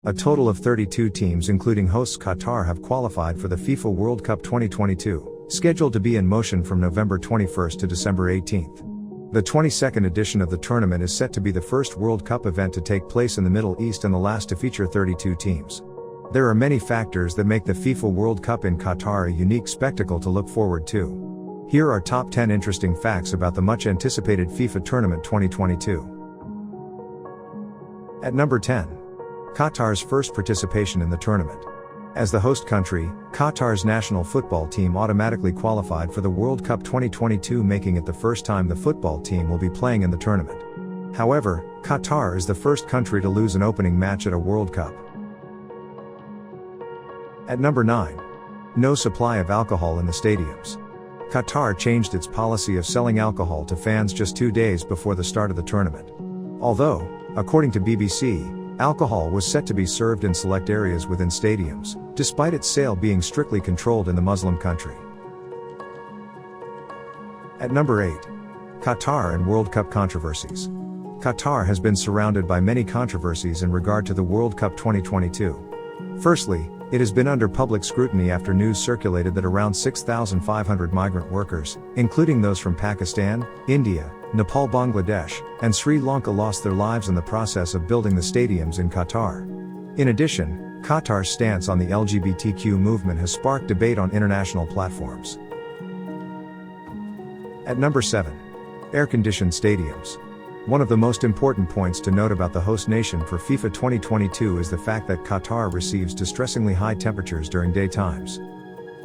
A total of 32 teams including hosts Qatar have qualified for the FIFA World Cup 2022, scheduled to be in motion from November 21st to December 18th. The 22nd edition of the tournament is set to be the first World Cup event to take place in the Middle East and the last to feature 32 teams. There are many factors that make the FIFA World Cup in Qatar a unique spectacle to look forward to. Here are top 10 interesting facts about the much anticipated FIFA Tournament 2022. At number 10. Qatar's first participation in the tournament. As the host country, Qatar's national football team automatically qualified for the World Cup 2022, making it the first time the football team will be playing in the tournament. However, Qatar is the first country to lose an opening match at a World Cup. At number 9. No supply of alcohol in the stadiums. Qatar changed its policy of selling alcohol to fans just 2 days before the start of the tournament. Although, according to BBC, alcohol was set to be served in select areas within stadiums, despite its sale being strictly controlled in the Muslim country. At number 8. Qatar and World Cup controversies. Qatar has been surrounded by many controversies in regard to the World Cup 2022. Firstly, it has been under public scrutiny after news circulated that around 6,500 migrant workers, including those from Pakistan, India, Nepal, Bangladesh, and Sri Lanka, lost their lives in the process of building the stadiums in Qatar. In addition, Qatar's stance on the LGBTQ movement has sparked debate on international platforms. At number 7. Air-conditioned stadiums. One of the most important points to note about the host nation for FIFA 2022 is the fact that Qatar receives distressingly high temperatures during daytimes.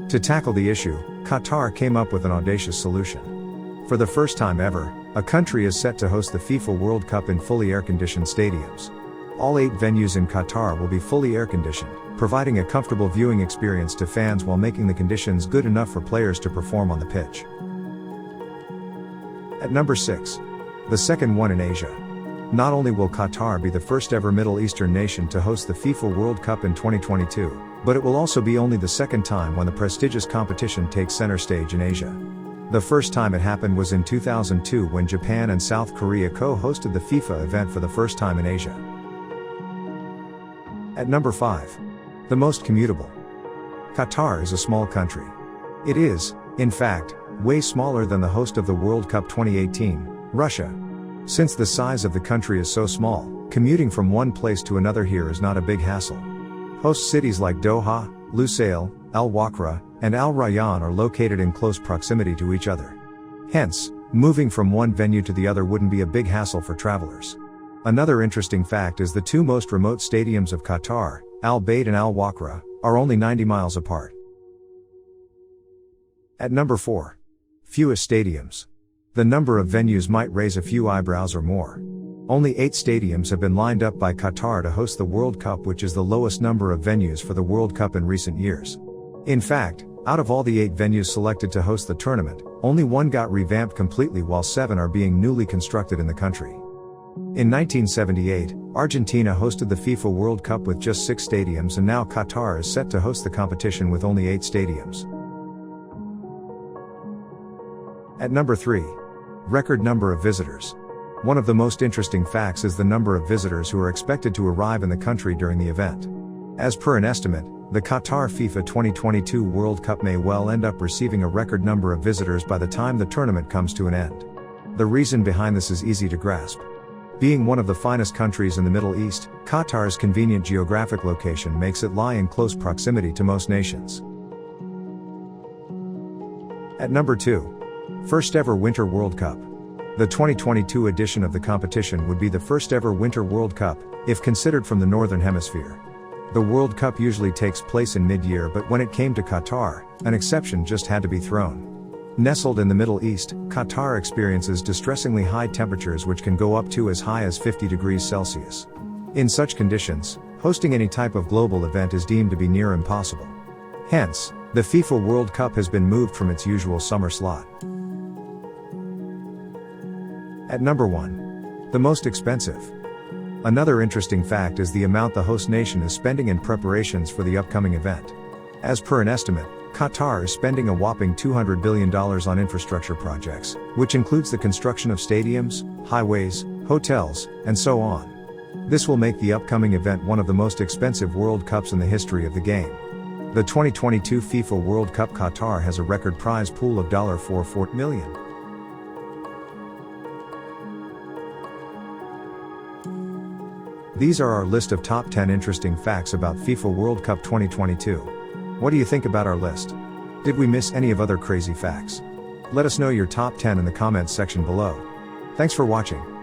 To tackle the issue, Qatar came up with an audacious solution. For the first time ever, a country is set to host the FIFA World Cup in fully air-conditioned stadiums. All 8 venues in Qatar will be fully air-conditioned, providing a comfortable viewing experience to fans while making the conditions good enough for players to perform on the pitch. At number 6. The second one in Asia. Not only will Qatar be the first ever Middle Eastern nation to host the FIFA World Cup in 2022, but it will also be only the second time when the prestigious competition takes center stage in Asia. The first time it happened was in 2002 when Japan and South Korea co-hosted the FIFA event for the first time in Asia. At number 5. The most commutable. Qatar is a small country. It is, in fact, way smaller than the host of the World Cup 2018, Russia. Since the size of the country is so small, commuting from one place to another here is not a big hassle. Host cities like Doha, Lusail, Al Wakra, and Al Rayyan are located in close proximity to each other. Hence, moving from one venue to the other wouldn't be a big hassle for travelers. Another interesting fact is the 2 most remote stadiums of Qatar, Al Bayt and Al Wakra, are only 90 miles apart. At number 4. Fewest stadiums. The number of venues might raise a few eyebrows or more. Only 8 stadiums have been lined up by Qatar to host the World Cup, which is the lowest number of venues for the World Cup in recent years. In fact, out of all the 8 venues selected to host the tournament, only 1 got revamped completely while 7 are being newly constructed in the country. In 1978, Argentina hosted the FIFA World Cup with just 6 stadiums, and now Qatar is set to host the competition with only 8 stadiums. At number 3. Record number of visitors. One of the most interesting facts is the number of visitors who are expected to arrive in the country during the event. As per an estimate, the Qatar FIFA 2022 World Cup may well end up receiving a record number of visitors by the time the tournament comes to an end. The reason behind this is easy to grasp. Being one of the finest countries in the Middle East, Qatar's convenient geographic location makes it lie in close proximity to most nations. At number 2. First ever Winter World Cup. The 2022 edition of the competition would be the first ever Winter World Cup, if considered from the Northern Hemisphere. The World Cup usually takes place in mid-year, but when it came to Qatar, an exception just had to be thrown. Nestled in the Middle East, Qatar experiences distressingly high temperatures which can go up to as high as 50 degrees Celsius. In such conditions, hosting any type of global event is deemed to be near impossible. Hence, the FIFA World Cup has been moved from its usual summer slot. At number 1. The most expensive. Another interesting fact is the amount the host nation is spending in preparations for the upcoming event. As per an estimate, Qatar is spending a whopping $200 billion on infrastructure projects, which includes the construction of stadiums, highways, hotels, and so on. This will make the upcoming event one of the most expensive World Cups in the history of the game. The 2022 FIFA World Cup Qatar has a record prize pool of $4.4 million. These are our list of top 10 interesting facts about FIFA World Cup 2022. What do you think about our list? Did we miss any of other crazy facts? Let us know your top 10 in the comments section below. Thanks for watching.